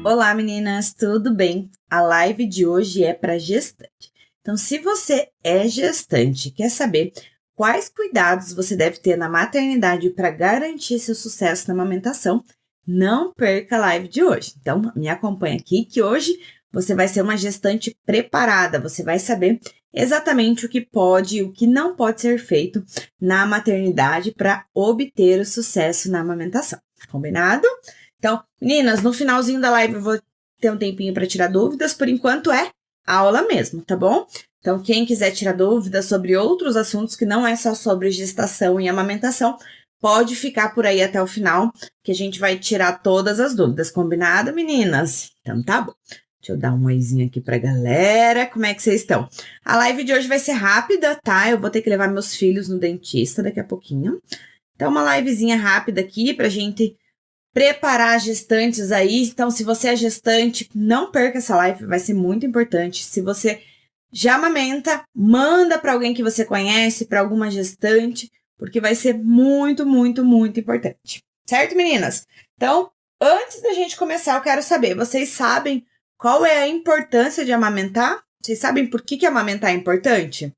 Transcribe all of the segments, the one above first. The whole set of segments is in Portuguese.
Olá meninas, tudo bem? A live de hoje é para gestante. Então, se você é gestante e quer saber quais cuidados você deve ter na maternidade para garantir seu sucesso na amamentação, não perca a live de hoje. Então, me acompanha aqui que hoje você vai ser uma gestante preparada, você vai saber exatamente o que pode e o que não pode ser feito na maternidade para obter o sucesso na amamentação. Combinado? Então, meninas, no finalzinho da live eu vou ter um tempinho para tirar dúvidas, por enquanto é aula mesmo, tá bom? Então, quem quiser tirar dúvidas sobre outros assuntos que não é só sobre gestação e amamentação, pode ficar por aí até o final, que a gente vai tirar todas as dúvidas, combinado, meninas? Então, tá bom. Deixa eu dar um oizinho aqui pra galera, como é que vocês estão? A live de hoje vai ser rápida, tá? Eu vou ter que levar meus filhos no dentista daqui a pouquinho. Então, uma livezinha rápida aqui pra gente preparar gestantes aí. Então, se você é gestante, não perca essa live, vai ser muito importante. Se você já amamenta, manda para alguém que você conhece, para alguma gestante, porque vai ser muito, muito, muito importante. Certo, meninas? Então, antes da gente começar, eu quero saber, vocês sabem qual é a importância de amamentar? Vocês sabem por que amamentar é importante?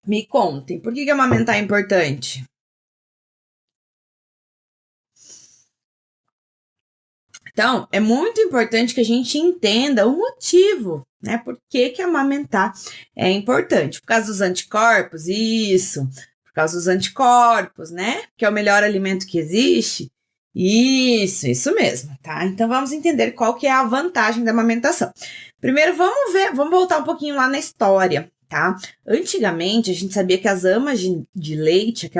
Me contem, por que amamentar é importante? Então, é muito importante que a gente entenda o motivo, né? Por que amamentar é importante? Por causa dos anticorpos? Isso. Por causa dos anticorpos, né? Que é o melhor alimento que existe. Isso mesmo, tá? Então, vamos entender qual que é a vantagem da amamentação. Primeiro, vamos voltar um pouquinho lá na história, tá? Antigamente, a gente sabia que as amas de leite,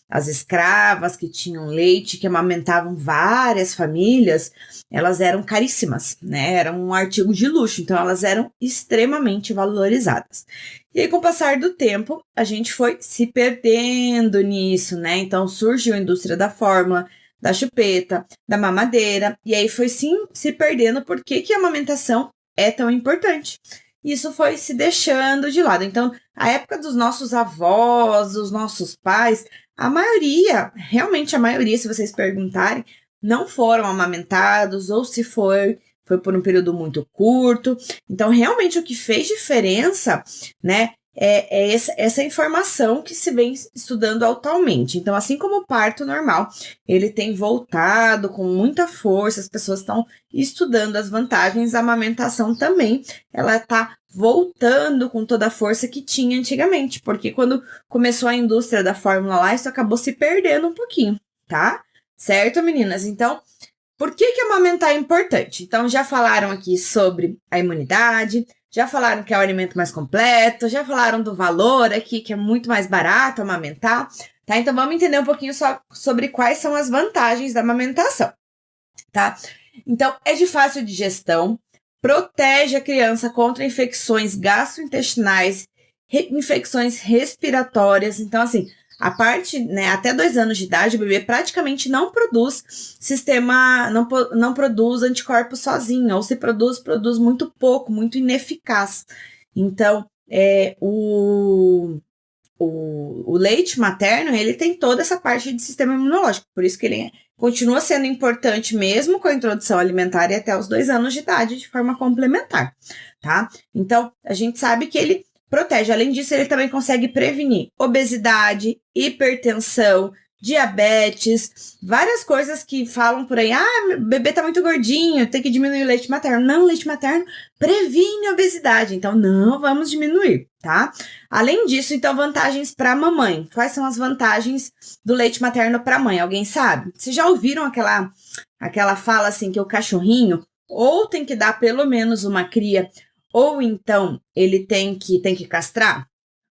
as escravas que tinham leite, que amamentavam várias famílias, elas eram caríssimas, né? Eram um artigo de luxo, então elas eram extremamente valorizadas. E aí, com o passar do tempo, a gente foi se perdendo nisso, né? Então, surgiu a indústria da fórmula, da chupeta, da mamadeira, e aí foi sim se perdendo porque a amamentação é tão importante. Isso foi se deixando de lado. Então, a época dos nossos avós, dos nossos pais, a maioria, realmente a maioria, se vocês perguntarem, não foram amamentados, ou se foi por um período muito curto. Então, realmente, o que fez diferença, né, é essa informação que se vem estudando atualmente. Então, assim como o parto normal, ele tem voltado com muita força, as pessoas estão estudando as vantagens, a amamentação também, ela está voltando com toda a força que tinha antigamente, porque quando começou a indústria da fórmula lá, isso acabou se perdendo um pouquinho, tá? Certo, meninas? Então, por que amamentar é importante? Então, já falaram aqui sobre a imunidade, já falaram que é o alimento mais completo, já falaram do valor aqui, que é muito mais barato amamentar, tá? Então, vamos entender um pouquinho só sobre quais são as vantagens da amamentação, tá? Então, é de fácil digestão, protege a criança contra infecções gastrointestinais, infecções respiratórias. Então, assim, a parte, né, até 2 anos de idade, o bebê praticamente não produz não produz anticorpos sozinho, ou se produz muito pouco, muito ineficaz. Então, o leite materno, ele tem toda essa parte de sistema imunológico, por isso que ele continua sendo importante mesmo com a introdução alimentar e até os 2 anos de idade de forma complementar, tá? Então, a gente sabe que ele protege. Além disso, ele também consegue prevenir obesidade, hipertensão, diabetes, várias coisas que falam por aí, meu bebê tá muito gordinho, tem que diminuir o leite materno. Não, o leite materno previne a obesidade, então não vamos diminuir, tá? Além disso, então, vantagens para a mamãe. Quais são as vantagens do leite materno para a mãe? Alguém sabe? Vocês já ouviram aquela fala assim que o cachorrinho ou tem que dar pelo menos uma cria, ou então ele tem que castrar?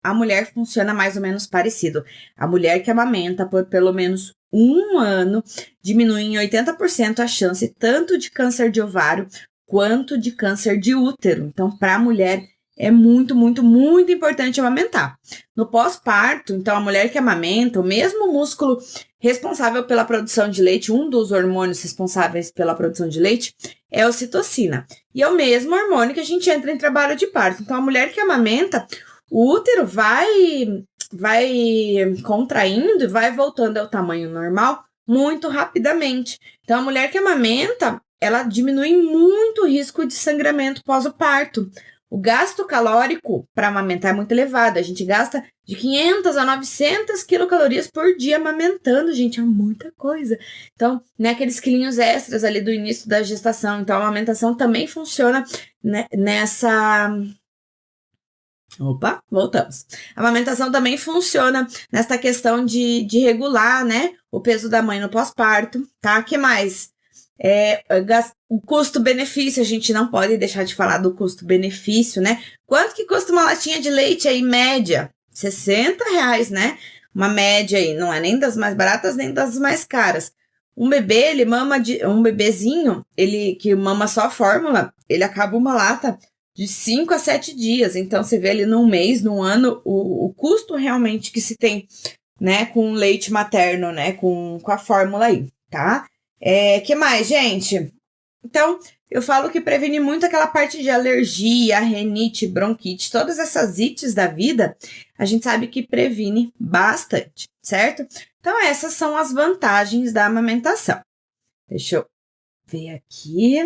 A mulher funciona mais ou menos parecido. A mulher que amamenta por pelo menos 1 ano diminui em 80% a chance tanto de câncer de ovário quanto de câncer de útero. Então, para a mulher é muito, muito, muito importante amamentar. No pós-parto, então, a mulher que amamenta, o mesmo músculo responsável pela produção de leite, um dos hormônios responsáveis pela produção de leite, é a ocitocina. E é o mesmo hormônio que a gente entra em trabalho de parto. Então, a mulher que amamenta, o útero vai contraindo e vai voltando ao tamanho normal muito rapidamente. Então, a mulher que amamenta, ela diminui muito o risco de sangramento pós o parto. O gasto calórico para amamentar é muito elevado. A gente gasta de 500 a 900 quilocalorias por dia amamentando, gente, é muita coisa. Então, né, aqueles quilinhos extras ali do início da gestação. Então, a amamentação também funciona, né, nessa... Opa, voltamos. A amamentação também funciona nessa questão de regular, né, o peso da mãe no pós-parto, tá? O que mais? O custo-benefício, a gente não pode deixar de falar do custo-benefício, né? Quanto que custa uma latinha de leite aí, média? R$60, né? Uma média aí, não é nem das mais baratas, nem das mais caras. Um bebê, ele mama um bebezinho, ele que mama só a fórmula, ele acaba uma lata de 5 a 7 dias. Então, você vê ali num mês, num ano, o custo realmente que se tem, né, com o leite materno, né, com a fórmula aí, tá? Que mais, gente? Então, eu falo que previne muito aquela parte de alergia, rinite, bronquite, todas essas ites da vida, a gente sabe que previne bastante, certo? Então, essas são as vantagens da amamentação. Deixa eu ver aqui.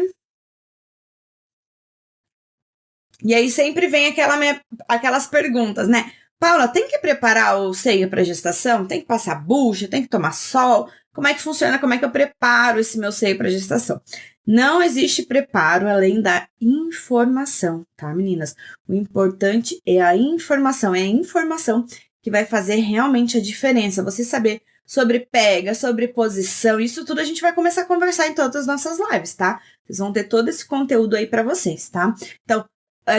E aí sempre vem aquelas perguntas, né? Paula, tem que preparar o seio para gestação? Tem que passar bucha? Tem que tomar sol? Como é que funciona? Como é que eu preparo esse meu seio para gestação? Não existe preparo além da informação, tá, meninas? O importante é a informação. É a informação que vai fazer realmente a diferença. Você saber sobre pega, sobre posição, isso tudo a gente vai começar a conversar em todas as nossas lives, tá? Vocês vão ter todo esse conteúdo aí para vocês, tá? Então,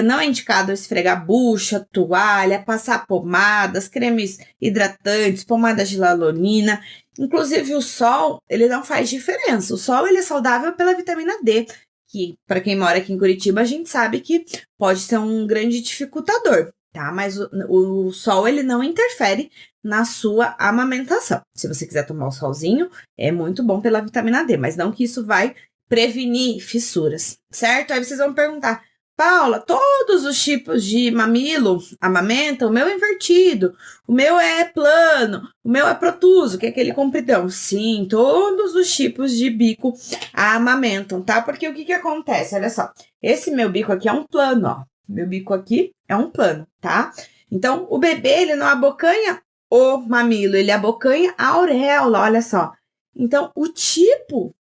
não é indicado esfregar bucha, toalha, passar pomadas, cremes hidratantes, pomadas de hialurona. Inclusive, o sol, ele não faz diferença. O sol, ele é saudável pela vitamina D, que, para quem mora aqui em Curitiba, a gente sabe que pode ser um grande dificultador, tá? Mas o sol, ele não interfere na sua amamentação. Se você quiser tomar o solzinho, é muito bom pela vitamina D, mas não que isso vai prevenir fissuras, certo? Aí vocês vão perguntar, Paula, todos os tipos de mamilo amamentam, o meu é invertido, o meu é plano, o meu é protuso, que é aquele compridão. Sim, todos os tipos de bico amamentam, tá? Porque o que acontece? Olha só, esse meu bico aqui é um plano, ó. Meu bico aqui é um plano, tá? Então, o bebê, ele não abocanha o mamilo, ele abocanha a auréola, olha só. Então, o tipo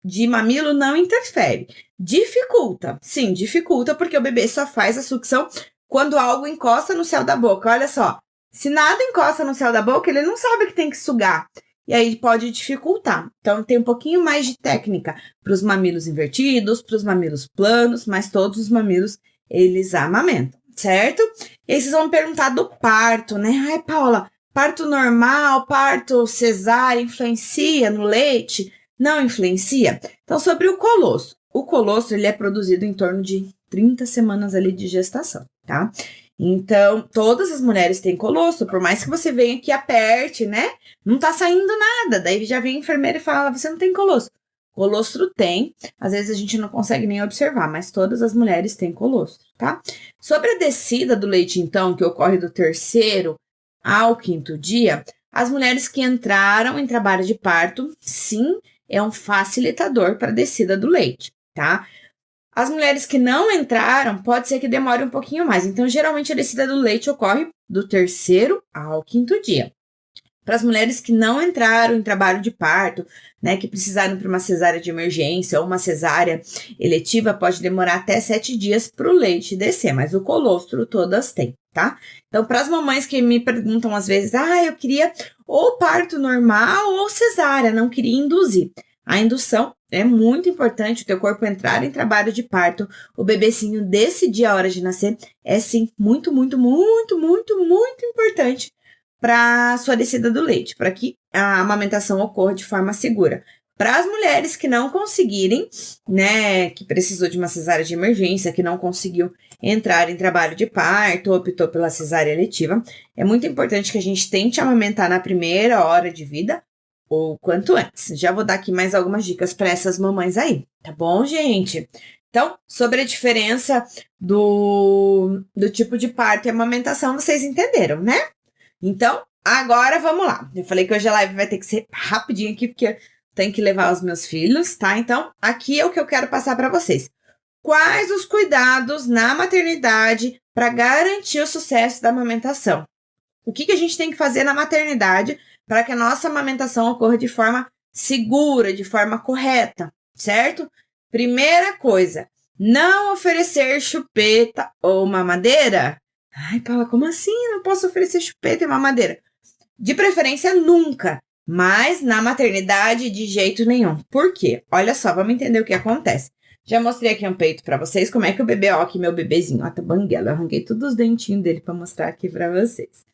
de mamilo não interfere. Dificulta, sim, dificulta, porque o bebê só faz a sucção quando algo encosta no céu da boca. Olha só, se nada encosta no céu da boca, ele não sabe que tem que sugar. E aí pode dificultar. Então, tem um pouquinho mais de técnica para os mamilos invertidos, para os mamilos planos, mas todos os mamilos, eles amamentam, certo? E aí vocês vão me perguntar do parto, né? Ai, Paula, parto normal, parto cesárea, influencia no leite? Não influencia? Então, sobre o colostro. O colostro, ele é produzido em torno de 30 semanas ali de gestação, tá? Então, todas as mulheres têm colostro, por mais que você venha aqui aperte, né? Não tá saindo nada. Daí já vem a enfermeira e fala, você não tem colostro. Colostro tem, às vezes a gente não consegue nem observar, mas todas as mulheres têm colostro, tá? Sobre a descida do leite, então, que ocorre do 3º ao 5º dia, as mulheres que entraram em trabalho de parto, sim, é um facilitador para a descida do leite, tá? As mulheres que não entraram, pode ser que demore um pouquinho mais. Então, geralmente, a descida do leite ocorre do 3º ao 5º dia. Para as mulheres que não entraram em trabalho de parto, né, que precisaram para uma cesárea de emergência ou uma cesárea eletiva, pode demorar até 7 dias para o leite descer, mas o colostro todas têm, tá? Então, para as mamães que me perguntam às vezes, eu queria ou parto normal ou cesárea, não queria induzir. A indução é muito importante, o teu corpo entrar em trabalho de parto, o bebecinho decidir a hora de nascer, é sim muito, muito, muito, muito, muito importante para sua descida do leite, para que a amamentação ocorra de forma segura. Para as mulheres que não conseguirem, né, que precisou de uma cesárea de emergência, que não conseguiu entrar em trabalho de parto, optou pela cesárea eletiva, é muito importante que a gente tente amamentar na primeira hora de vida, ou quanto antes. Já vou dar aqui mais algumas dicas para essas mamães aí, tá bom, gente? Então, sobre a diferença do tipo de parto e amamentação, vocês entenderam, né? Então, agora vamos lá. Eu falei que hoje a live vai ter que ser rapidinho aqui, porque eu tenho que levar os meus filhos, tá? Então, aqui é o que eu quero passar para vocês. Quais os cuidados na maternidade para garantir o sucesso da amamentação? O que a gente tem que fazer na maternidade para que a nossa amamentação ocorra de forma segura, de forma correta, certo? Primeira coisa, não oferecer chupeta ou mamadeira. Ai, Paula, como assim? Não posso oferecer chupeta e mamadeira? De preferência, nunca. Mas na maternidade, de jeito nenhum. Por quê? Olha só, vamos entender o que acontece. Já mostrei aqui um peito pra vocês, como é que o bebê, ó, aqui meu bebezinho, ó, tá banguela. Eu arranquei todos os dentinhos dele pra mostrar aqui pra vocês.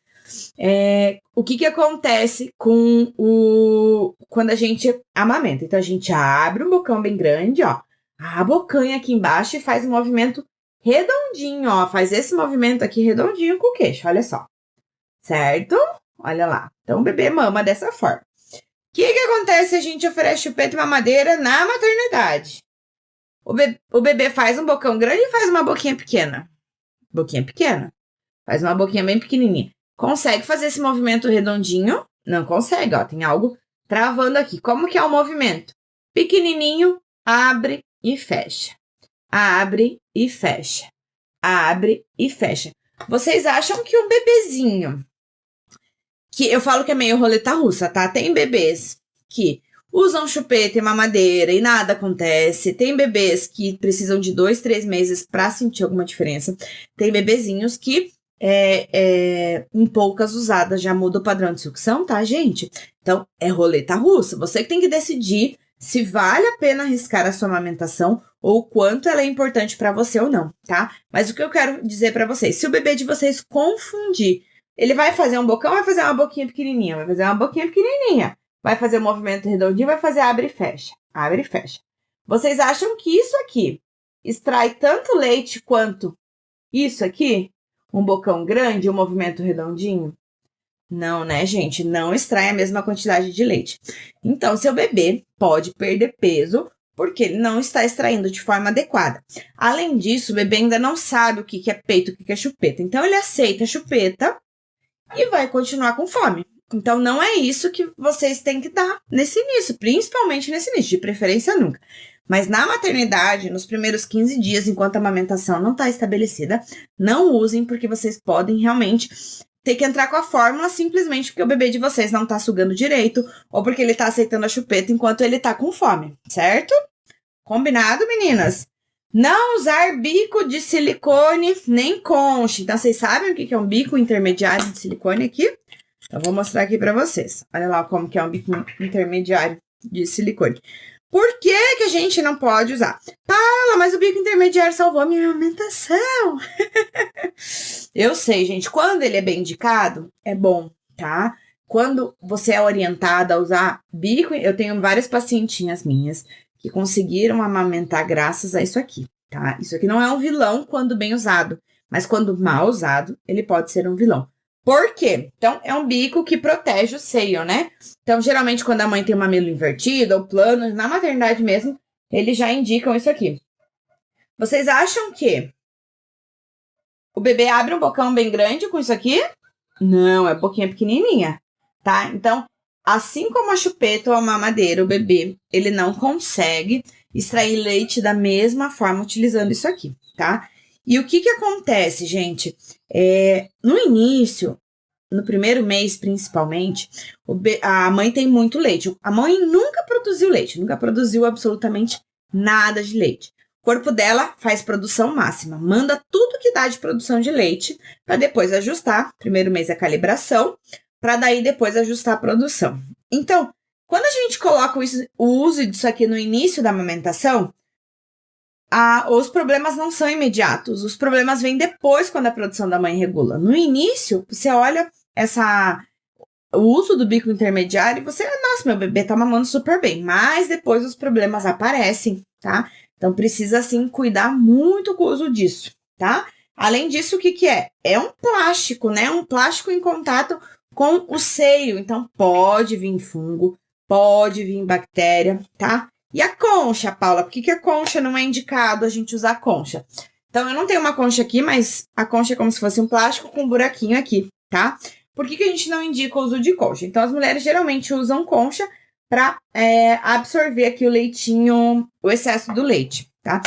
O que acontece quando a gente amamenta? Então, a gente abre um bocão bem grande, ó, a bocanha aqui embaixo e faz um movimento redondinho, ó, faz esse movimento aqui redondinho com o queixo, olha só, certo? Olha lá, então o bebê mama dessa forma. O que acontece se a gente oferece chupeta e mamadeira na maternidade? O bebê faz um bocão grande e faz uma boquinha pequena. Boquinha pequena. Faz uma boquinha bem pequenininha. Consegue fazer esse movimento redondinho? Não consegue, ó. Tem algo travando aqui. Como que é o movimento? Pequenininho, abre e fecha. Abre e fecha. Abre e fecha. Vocês acham que um bebezinho, que eu falo que é meio roleta russa, tá? Tem bebês que usam chupeta e mamadeira e nada acontece. Tem bebês que precisam de 2, 3 meses para sentir alguma diferença. Tem bebezinhos que, em poucas usadas, já muda o padrão de sucção, tá, gente? Então, é roleta russa. Você que tem que decidir se vale a pena arriscar a sua amamentação ou o quanto ela é importante para você ou não, tá? Mas o que eu quero dizer para vocês, se o bebê de vocês confundir, ele vai fazer um bocão, vai fazer uma boquinha pequenininha, vai fazer uma boquinha pequenininha. Vai fazer um movimento redondinho, vai fazer abre e fecha. Abre e fecha. Vocês acham que isso aqui extrai tanto leite quanto isso aqui? Um bocão grande, um movimento redondinho? Não, né, gente? Não extrai a mesma quantidade de leite. Então, seu bebê pode perder peso porque ele não está extraindo de forma adequada. Além disso, o bebê ainda não sabe o que é peito, o que é chupeta. Então, ele aceita a chupeta e vai continuar com fome. Então, não é isso que vocês têm que dar nesse início, principalmente nesse início, de preferência nunca. Mas na maternidade, nos primeiros 15 dias, enquanto a amamentação não está estabelecida, não usem, porque vocês podem realmente ter que entrar com a fórmula simplesmente porque o bebê de vocês não está sugando direito ou porque ele está aceitando a chupeta enquanto ele está com fome, certo? Combinado, meninas? Não usar bico de silicone nem concha. Então, vocês sabem o que é um bico intermediário de silicone aqui? Então, vou mostrar aqui para vocês. Olha lá como que é um bico intermediário de silicone. Por que a gente não pode usar? Paula, mas o bico intermediário salvou a minha amamentação. Eu sei, gente. Quando ele é bem indicado, é bom, tá? Quando você é orientada a usar bico, eu tenho várias pacientinhas minhas que conseguiram amamentar graças a isso aqui, tá? Isso aqui não é um vilão quando bem usado, mas quando mal usado, ele pode ser um vilão. Por quê? Então, é um bico que protege o seio, né? Então, geralmente, quando a mãe tem o mamilo invertido ou plano, na maternidade mesmo, eles já indicam isso aqui. Vocês acham que o bebê abre um bocão bem grande com isso aqui? Não, é boquinha pequenininha, tá? Então, assim como a chupeta ou a mamadeira, o bebê, ele não consegue extrair leite da mesma forma utilizando isso aqui, tá? E o que acontece, gente? No início, no primeiro mês principalmente, a mãe tem muito leite. A mãe nunca produziu leite, nunca produziu absolutamente nada de leite. O corpo dela faz produção máxima, manda tudo que dá de produção de leite para depois ajustar. Primeiro mês é calibração, para daí depois ajustar a produção. Então, quando a gente coloca o uso disso aqui no início da amamentação, os problemas não são imediatos, os problemas vêm depois quando a produção da mãe regula. No início, você olha o uso do bico intermediário e você, nossa, meu bebê tá mamando super bem, mas depois os problemas aparecem, tá? Então, precisa, assim, cuidar muito com o uso disso, tá? Além disso, o que é? É um plástico, né? Um plástico em contato com o seio, então pode vir fungo, pode vir bactéria, tá? E a concha, Paula, por que a concha não é indicado a gente usar concha? Então, eu não tenho uma concha aqui, mas a concha é como se fosse um plástico com um buraquinho aqui, tá? por que a gente não indica o uso de concha? Então, as mulheres geralmente usam concha para absorver aqui o leitinho, o excesso do leite, tá?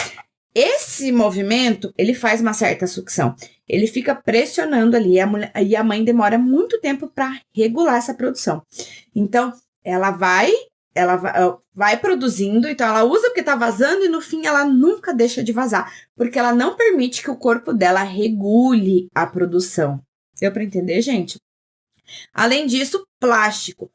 Esse movimento, ele faz uma certa sucção. Ele fica pressionando ali e a mãe demora muito tempo para regular essa produção. Então, ela vai produzindo, então ela usa porque tá vazando e no fim ela nunca deixa de vazar, porque ela não permite que o corpo dela regule a produção. Deu para entender, gente? Além disso, plástico.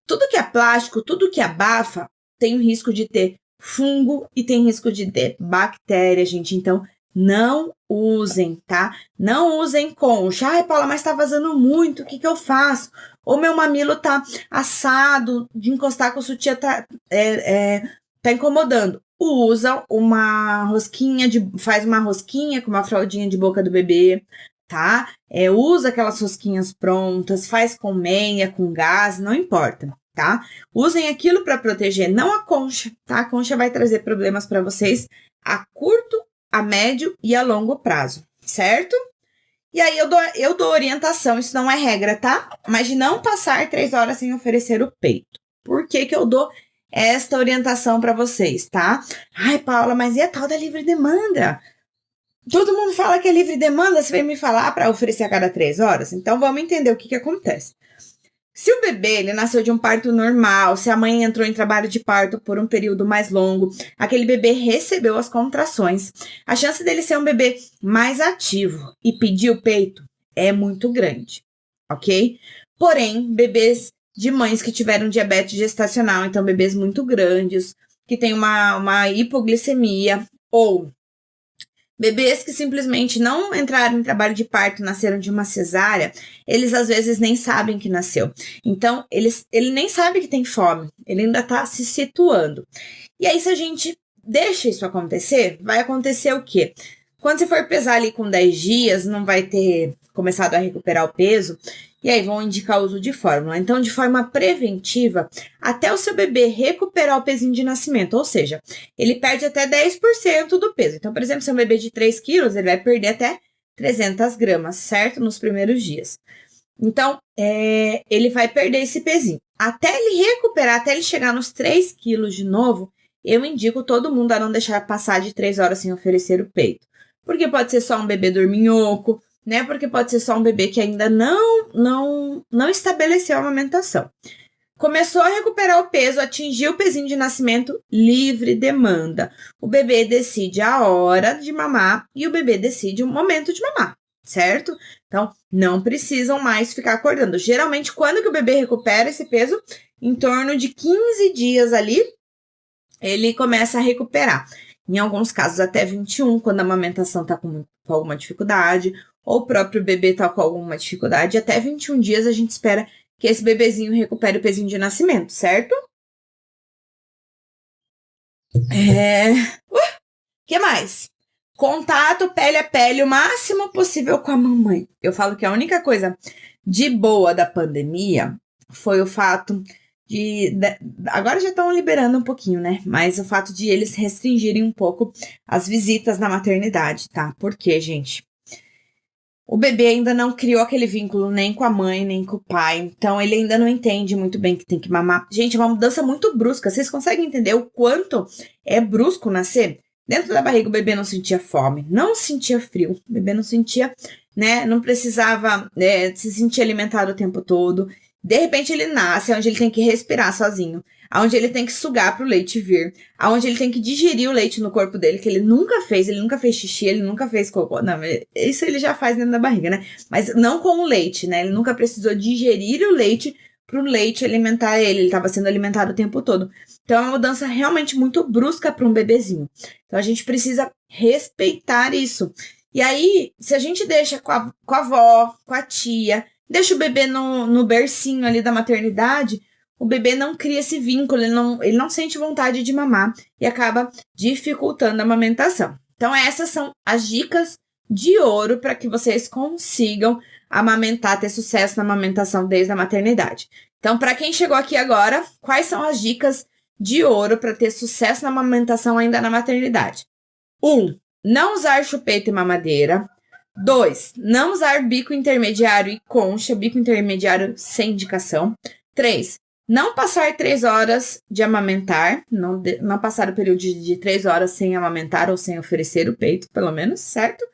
Tudo que é plástico, tudo que abafa, tem o risco de ter fungo e tem risco de ter bactéria, gente. Então, não usem, tá? Não usem concha. Ai, Paula, mas tá vazando muito, o que eu faço? Ou meu mamilo tá assado, de encostar com o sutiã tá incomodando. Usa uma rosquinha, faz uma rosquinha com uma fraldinha de boca do bebê, tá? Usa aquelas rosquinhas prontas, faz com meia, com gás, não importa, tá? Usem aquilo para proteger, não a concha, tá? A concha vai trazer problemas para vocês a curto, a médio e a longo prazo, certo? E aí eu dou orientação, isso não é regra, tá? Mas de não passar 3 horas sem oferecer o peito. Por que eu dou esta orientação para vocês, tá? Ai, Paula, mas e a tal da livre demanda? Todo mundo fala que é livre demanda, você vem me falar para oferecer a cada 3 horas? Então, vamos entender o que acontece. Se o bebê ele nasceu de um parto normal, se a mãe entrou em trabalho de parto por um período mais longo, aquele bebê recebeu as contrações, a chance dele ser um bebê mais ativo e pedir o peito é muito grande, ok? Porém, bebês de mães que tiveram diabetes gestacional, então bebês muito grandes, que têm uma hipoglicemia, ou bebês que simplesmente não entraram em trabalho de parto, nasceram de uma cesárea, eles às vezes nem sabem que nasceu. Então, ele nem sabe que tem fome, ele ainda está se situando. E aí, se a gente deixa isso acontecer, vai acontecer o quê? Quando você for pesar ali com 10 dias, não vai ter começado a recuperar o peso, e aí vão indicar o uso de fórmula. Então, de forma preventiva, até o seu bebê recuperar o pezinho de nascimento, ou seja, ele perde até 10% do peso. Então, por exemplo, se é um bebê de 3 quilos, ele vai perder até 300 gramas, certo? Nos primeiros dias. Então, ele vai perder esse pezinho. Até ele recuperar, até ele chegar nos 3 quilos de novo, eu indico todo mundo a não deixar passar de 3 horas sem oferecer o peito. Porque pode ser só um bebê dorminhoco, né? Porque pode ser só um bebê que ainda não estabeleceu a amamentação. Começou a recuperar o peso, atingiu o pezinho de nascimento, livre demanda. O bebê decide a hora de mamar e o bebê decide o momento de mamar, certo? Então, não precisam mais ficar acordando. Geralmente, quando que o bebê recupera esse peso? Em torno de 15 dias ali, ele começa a recuperar. Em alguns casos, até 21, quando a amamentação está com alguma dificuldade, ou o próprio bebê está com alguma dificuldade, até 21 dias a gente espera que esse bebezinho recupere o pezinho de nascimento, certo? Que mais? Contato pele a pele o máximo possível com a mamãe. Eu falo que a única coisa de boa da pandemia foi o fato agora já estão liberando um pouquinho, né? Mas o fato de eles restringirem um pouco as visitas na maternidade, tá? Por quê, gente? O bebê ainda não criou aquele vínculo nem com a mãe, nem com o pai. Então, ele ainda não entende muito bem que tem que mamar. Gente, é uma mudança muito brusca. Vocês conseguem entender o quanto é brusco nascer? Dentro da barriga, o bebê não sentia fome, não sentia frio. O bebê não sentia, né? Não precisava se sentir alimentado o tempo todo. De repente, ele nasce onde ele tem que respirar sozinho, onde ele tem que sugar para o leite vir, onde ele tem que digerir o leite no corpo dele, que ele nunca fez xixi, ele nunca fez cocô. Não, isso ele já faz dentro da barriga, né? Mas não com o leite, né? Ele nunca precisou digerir o leite para o leite alimentar ele estava sendo alimentado o tempo todo. Então, é uma mudança realmente muito brusca para um bebezinho. Então, a gente precisa respeitar isso. E aí, se a gente deixa com a avó, com a tia, deixa o bebê no bercinho ali da maternidade, o bebê não cria esse vínculo, ele não sente vontade de mamar e acaba dificultando a amamentação. Então, essas são as dicas de ouro para que vocês consigam amamentar, ter sucesso na amamentação desde a maternidade. Então, para quem chegou aqui agora, quais são as dicas de ouro para ter sucesso na amamentação ainda na maternidade? 1. Não usar chupeta e mamadeira. 2, não usar bico intermediário e concha, bico intermediário sem indicação. 3, não passar 3 horas de amamentar, não passar o período de 3 horas sem amamentar ou sem oferecer o peito, pelo menos, certo?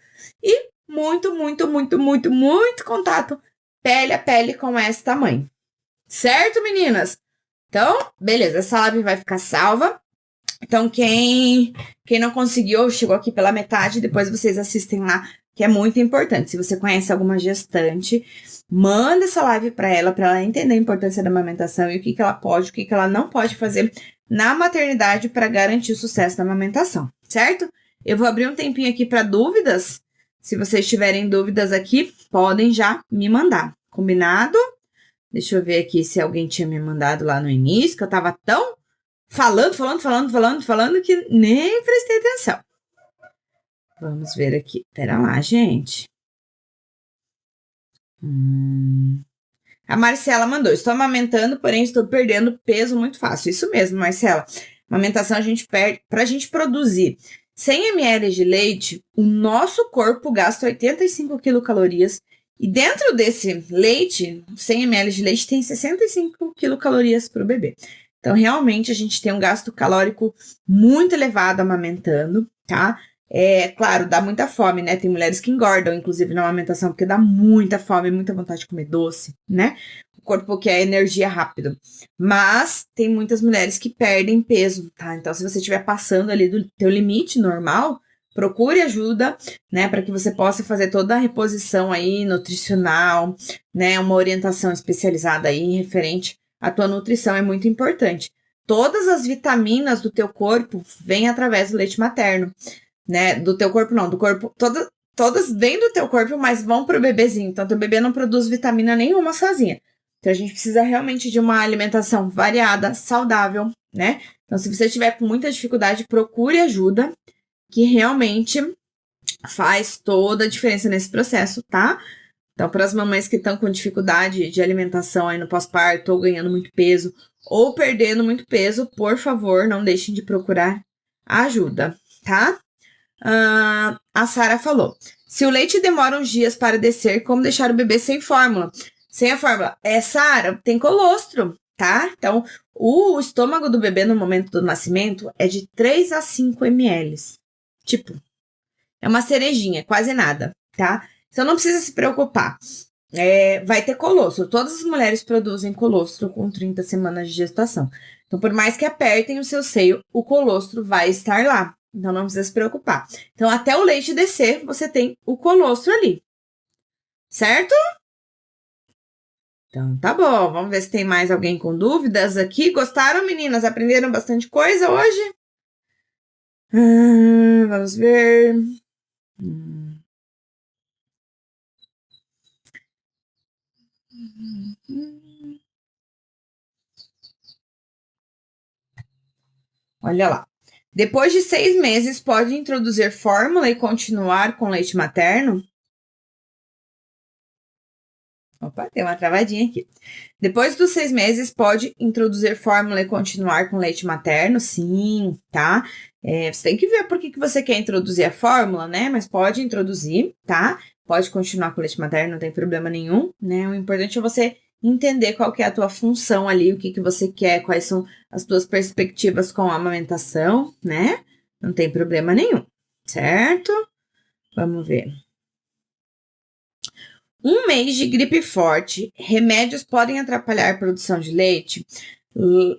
E muito, muito, muito, muito, muito contato pele a pele com esta mãe. Certo, meninas? Então, beleza, essa live vai ficar salva. Então, quem não conseguiu, chegou aqui pela metade, depois vocês assistem lá, que é muito importante. Se você conhece alguma gestante, manda essa live para ela entender a importância da amamentação e o que ela pode, o que ela não pode fazer na maternidade para garantir o sucesso da amamentação, certo? Eu vou abrir um tempinho aqui para dúvidas. Se vocês tiverem dúvidas aqui, podem já me mandar, combinado? Deixa eu ver aqui se alguém tinha me mandado lá no início, que eu tava tão falando que nem prestei atenção. Vamos ver aqui. Pera lá, gente. A Marcela mandou. Estou amamentando, porém estou perdendo peso muito fácil. Isso mesmo, Marcela. Amamentação a gente perde. Para a gente produzir 100 ml de leite, o nosso corpo gasta 85 quilocalorias. E dentro desse leite, 100 ml de leite tem 65 quilocalorias para o bebê. Então, realmente, a gente tem um gasto calórico muito elevado amamentando, tá? É claro, dá muita fome, né? Tem mulheres que engordam, inclusive, na amamentação, porque dá muita fome, muita vontade de comer doce, né? O corpo quer energia rápido. Mas tem muitas mulheres que perdem peso, tá? Então, se você estiver passando ali do teu limite normal, procure ajuda, né? Para que você possa fazer toda a reposição aí nutricional, né? Uma orientação especializada aí referente à tua nutrição é muito importante. Todas as vitaminas do teu corpo vêm através do leite materno, né? Do teu corpo não, do corpo, todas vêm do teu corpo, mas vão pro bebezinho. Então, teu bebê não produz vitamina nenhuma sozinha. Então, a gente precisa realmente de uma alimentação variada, saudável, né? Então, se você tiver com muita dificuldade, procure ajuda, que realmente faz toda a diferença nesse processo, tá? Então, para as mamães que estão com dificuldade de alimentação aí no pós-parto, ou ganhando muito peso, ou perdendo muito peso, por favor, não deixem de procurar ajuda, tá? A Sara falou, se o leite demora uns dias para descer, como deixar o bebê sem fórmula? Sem a fórmula. Sara, tem colostro, tá? Então, o estômago do bebê no momento do nascimento é de 3 a 5 ml. Tipo, é uma cerejinha, quase nada, tá? Então, não precisa se preocupar. Vai ter colostro. Todas as mulheres produzem colostro com 30 semanas de gestação. Então, por mais que apertem o seu seio, o colostro vai estar lá. Então, não precisa se preocupar. Então, até o leite descer, você tem o colostro ali. Certo? Então, tá bom. Vamos ver se tem mais alguém com dúvidas aqui. Gostaram, meninas? Aprenderam bastante coisa hoje? Vamos ver. Olha lá. Depois de 6 meses, pode introduzir fórmula e continuar com leite materno? Opa, tem uma travadinha aqui. Depois dos 6 meses, pode introduzir fórmula e continuar com leite materno? Sim, tá? Você tem que ver por que você quer introduzir a fórmula, né? Mas pode introduzir, tá? Pode continuar com leite materno, não tem problema nenhum, né? O importante é você entender qual que é a tua função ali, o que você quer, quais são as tuas perspectivas com a amamentação, né? Não tem problema nenhum, certo? Vamos ver. 1 mês de gripe forte, remédios podem atrapalhar a produção de leite?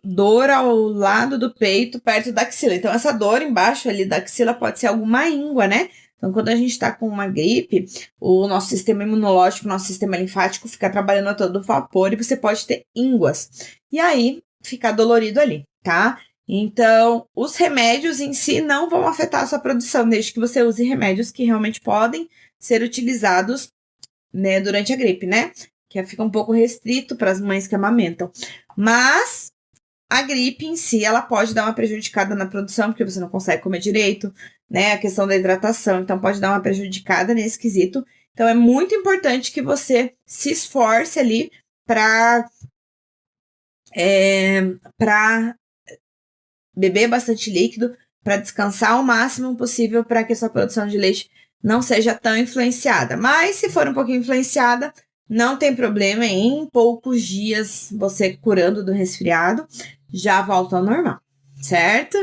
Dor ao lado do peito, perto da axila. Então, essa dor embaixo ali da axila pode ser alguma íngua, né? Então, quando a gente tá com uma gripe, o nosso sistema imunológico, nosso sistema linfático fica trabalhando a todo vapor e você pode ter ínguas. E aí, fica dolorido ali, tá? Então, os remédios em si não vão afetar a sua produção, desde que você use remédios que realmente podem ser utilizados, né, durante a gripe, né? Que fica um pouco restrito para as mães que amamentam. Mas a gripe em si, ela pode dar uma prejudicada na produção, porque você não consegue comer direito, né? A questão da hidratação, então pode dar uma prejudicada nesse quesito. Então é muito importante que você se esforce ali para beber bastante líquido, para descansar o máximo possível para que a sua produção de leite não seja tão influenciada. Mas se for um pouquinho influenciada, não tem problema, em poucos dias você curando do resfriado, já volta ao normal, certo?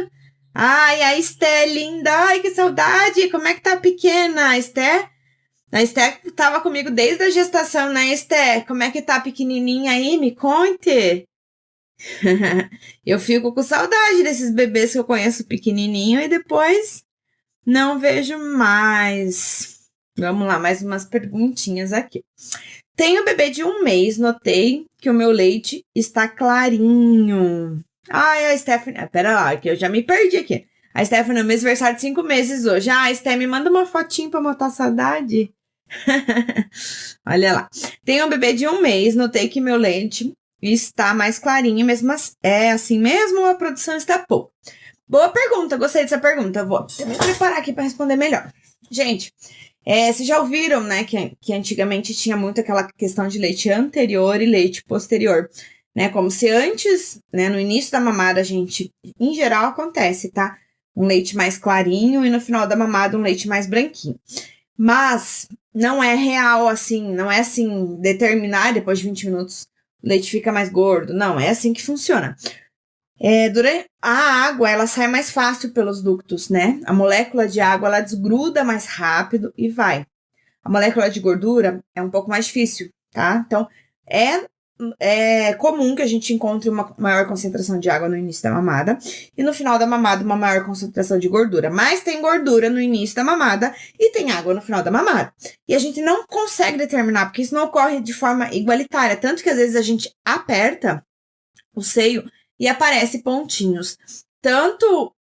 Ai, a Esté linda, ai que saudade, como é que tá a pequena, Esté? A Esté tava comigo desde a gestação, né, Esté? Como é que tá a pequenininha aí? Me conte. Eu fico com saudade desses bebês que eu conheço pequenininho e depois não vejo mais. Vamos lá, mais umas perguntinhas aqui. Tenho bebê de 1 mês, notei que o meu leite está clarinho. Ai, a Stephanie... pera lá, que eu já me perdi aqui. A Stephanie, meu aniversário de 5 meses hoje. Ah, Stephanie, me manda uma fotinho pra matar a saudade. Olha lá. Tenho um bebê de 1 mês, notei que meu leite está mais clarinho, mesmo é assim mesmo ou a produção está pouca? Boa pergunta, gostei dessa pergunta. Vou me preparar aqui para responder melhor. Gente, vocês já ouviram, né, que antigamente tinha muito aquela questão de leite anterior e leite posterior, né? Como se antes, né, no início da mamada, a gente, em geral, acontece, tá? Um leite mais clarinho e no final da mamada um leite mais branquinho. Mas não é real assim, não é assim, determinar depois de 20 minutos o leite fica mais gordo. Não, é assim que funciona. Durante a água, ela sai mais fácil pelos ductos, né? A molécula de água, ela desgruda mais rápido e vai. A molécula de gordura é um pouco mais difícil, tá? Então, é comum que a gente encontre uma maior concentração de água no início da mamada e no final da mamada uma maior concentração de gordura. Mas tem gordura no início da mamada e tem água no final da mamada. E a gente não consegue determinar, porque isso não ocorre de forma igualitária. Tanto que às vezes a gente aperta o seio e aparece pontinhos, tanto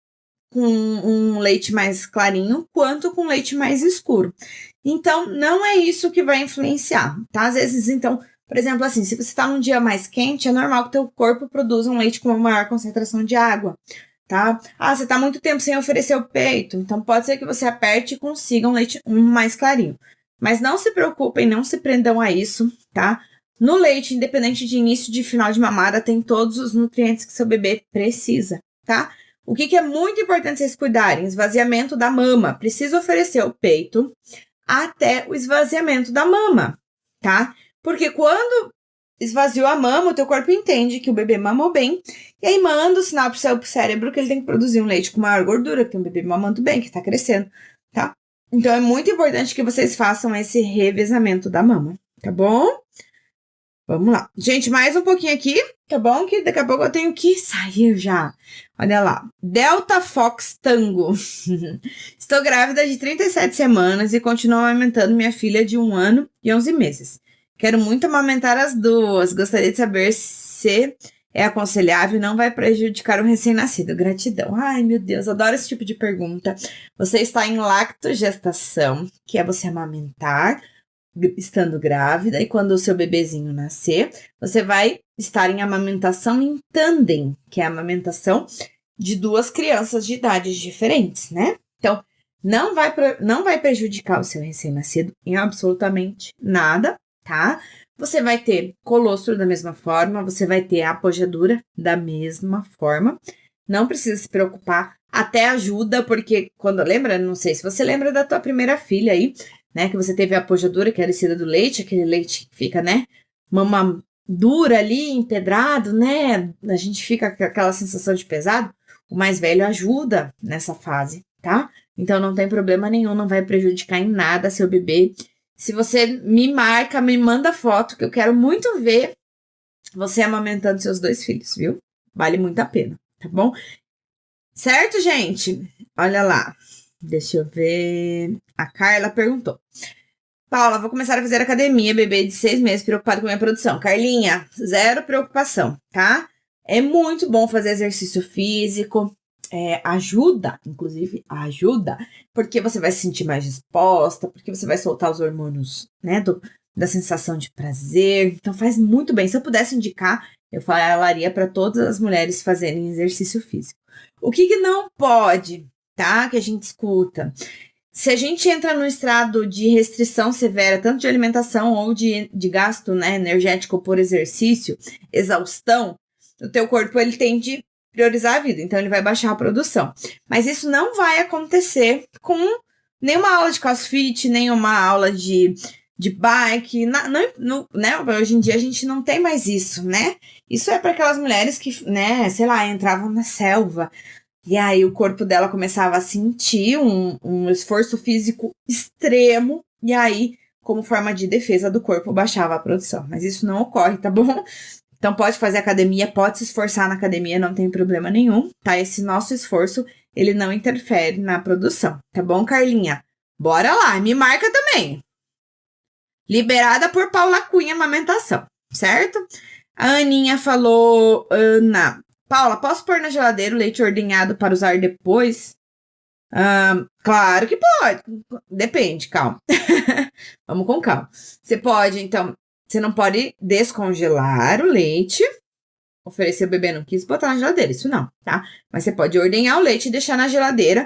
com um leite mais clarinho, quanto com leite mais escuro. Então, não é isso que vai influenciar, tá? Às vezes, então, por exemplo, assim, se você tá num dia mais quente, é normal que o teu corpo produza um leite com uma maior concentração de água, tá? Ah, você tá muito tempo sem oferecer o peito, então pode ser que você aperte e consiga um leite mais clarinho. Mas não se preocupem, não se prendam a isso, tá? No leite, independente de início e de final de mamada, tem todos os nutrientes que seu bebê precisa, tá? O que é muito importante vocês cuidarem? Esvaziamento da mama. Precisa oferecer o peito até o esvaziamento da mama, tá? Porque quando esvaziou a mama, o teu corpo entende que o bebê mamou bem, e aí manda o sinal pro seu cérebro que ele tem que produzir um leite com maior gordura, que tem um bebê mamando bem, que tá crescendo, tá? Então, é muito importante que vocês façam esse revezamento da mama, tá bom? Vamos lá. Gente, mais um pouquinho aqui, tá bom? Que daqui a pouco eu tenho que sair já. Olha lá. Delta Fox Tango. Estou grávida de 37 semanas e continuo amamentando minha filha de 1 ano e 11 meses. Quero muito amamentar as duas. Gostaria de saber se é aconselhável e não vai prejudicar o recém-nascido. Gratidão. Ai, meu Deus, adoro esse tipo de pergunta. Você está em lactogestação, que é você amamentar estando grávida, e quando o seu bebezinho nascer, você vai estar em amamentação em tandem, que é a amamentação de 2 crianças de idades diferentes, né? Então, não vai prejudicar o seu recém-nascido em absolutamente nada, tá? Você vai ter colostro da mesma forma, você vai ter a apojadura da mesma forma. Não precisa se preocupar, até ajuda, porque quando lembra, não sei se você lembra da tua primeira filha aí, né, que você teve a apojadura, que é a descida do leite, aquele leite que fica, né, mama dura ali, empedrado, né, a gente fica com aquela sensação de pesado. O mais velho ajuda nessa fase, tá? Então não tem problema nenhum, não vai prejudicar em nada seu bebê. Se você me marca, me manda foto, que eu quero muito ver você amamentando seus 2 filhos, viu? Vale muito a pena, tá bom? Certo, gente? Olha lá. Deixa eu ver. A Carla perguntou. Paula, vou começar a fazer academia, bebê de 6 meses, preocupado com a minha produção. Carlinha, zero preocupação, tá? É muito bom fazer exercício físico. Ajuda, inclusive, ajuda, porque você vai se sentir mais disposta, porque você vai soltar os hormônios, né, da sensação de prazer. Então, faz muito bem. Se eu pudesse indicar, eu falaria para todas as mulheres fazerem exercício físico. O que não pode, tá? Que a gente escuta. Se a gente entra num estado de restrição severa, tanto de alimentação ou de gasto, né, energético por exercício, exaustão, o teu corpo ele tende a priorizar a vida, então ele vai baixar a produção. Mas isso não vai acontecer com nenhuma aula de crossfit, nenhuma aula de bike, né? Hoje em dia a gente não tem mais isso, né? Isso é para aquelas mulheres que, né, sei lá, entravam na selva e aí o corpo dela começava a sentir um esforço físico extremo e aí, como forma de defesa do corpo, baixava a produção. Mas isso não ocorre, tá bom? Então pode fazer academia, pode se esforçar na academia, não tem problema nenhum, tá? Esse nosso esforço, ele não interfere na produção, tá bom, Carlinha? Bora lá, me marca também. Liberada por Paula Cunha, amamentação, certo? A Aninha falou, Ana, Paula, posso pôr na geladeira o leite ordenhado para usar depois? Claro que pode. Depende, calma. Vamos com calma. Você pode, então, você não pode descongelar o leite, oferecer o bebê não quis botar na geladeira, isso não, tá? Mas você pode ordenhar o leite e deixar na geladeira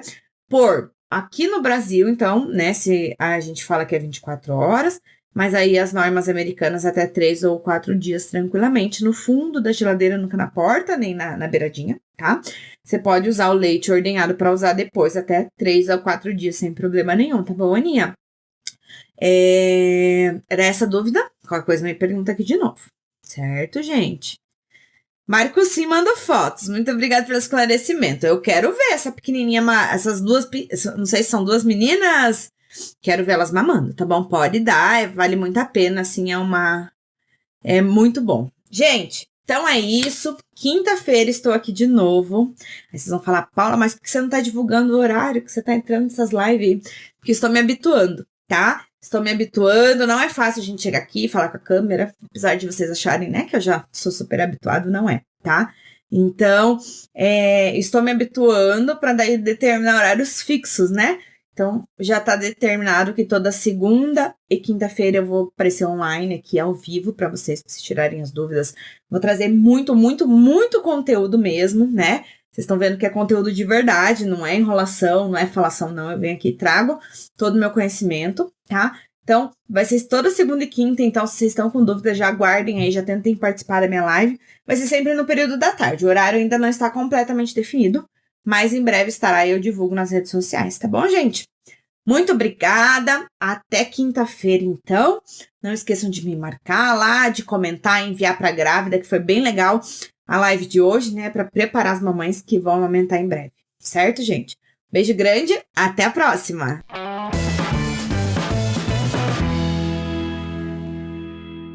por, aqui no Brasil, então, né, se a gente fala que é 24 horas, mas aí as normas americanas até 3 ou 4 dias tranquilamente, no fundo da geladeira, nunca na porta, nem na beiradinha, tá? Você pode usar o leite ordenhado para usar depois, até 3 ou 4 dias, sem problema nenhum, tá bom, Aninha? Era essa a dúvida? Qualquer coisa me pergunta aqui de novo. Certo, gente? Marco sim manda fotos. Muito obrigada pelo esclarecimento. Eu quero ver essa pequenininha, essas duas, não sei se são duas meninas. Quero ver elas mamando, tá bom? Pode dar, vale muito a pena, assim, é muito bom. Gente, então é isso. Quinta-feira estou aqui de novo. Aí vocês vão falar, Paula, mas por que você não tá divulgando o horário que você tá entrando nessas lives? Porque estou me habituando, tá? Estou me habituando, não é fácil a gente chegar aqui e falar com a câmera, apesar de vocês acharem, né, que eu já sou super habituado, não é, tá? Então, estou me habituando para daí determinar horários fixos, né? Então, já está determinado que toda segunda e quinta-feira eu vou aparecer online aqui ao vivo para vocês, pra vocês tirarem as dúvidas. Vou trazer muito, muito, muito conteúdo mesmo, né? Vocês estão vendo que é conteúdo de verdade, não é enrolação, não é falação, não. Eu venho aqui e trago todo o meu conhecimento, tá? Então, vai ser toda segunda e quinta, então se vocês estão com dúvida, já aguardem aí, já tentem participar da minha live. Vai ser sempre no período da tarde, o horário ainda não está completamente definido, mas em breve estará e eu divulgo nas redes sociais, tá bom, gente? Muito obrigada, até quinta-feira, então. Não esqueçam de me marcar lá, de comentar, enviar para a grávida, que foi bem legal a live de hoje, né, para preparar as mamães que vão amamentar em breve, certo, gente? Beijo grande, até a próxima!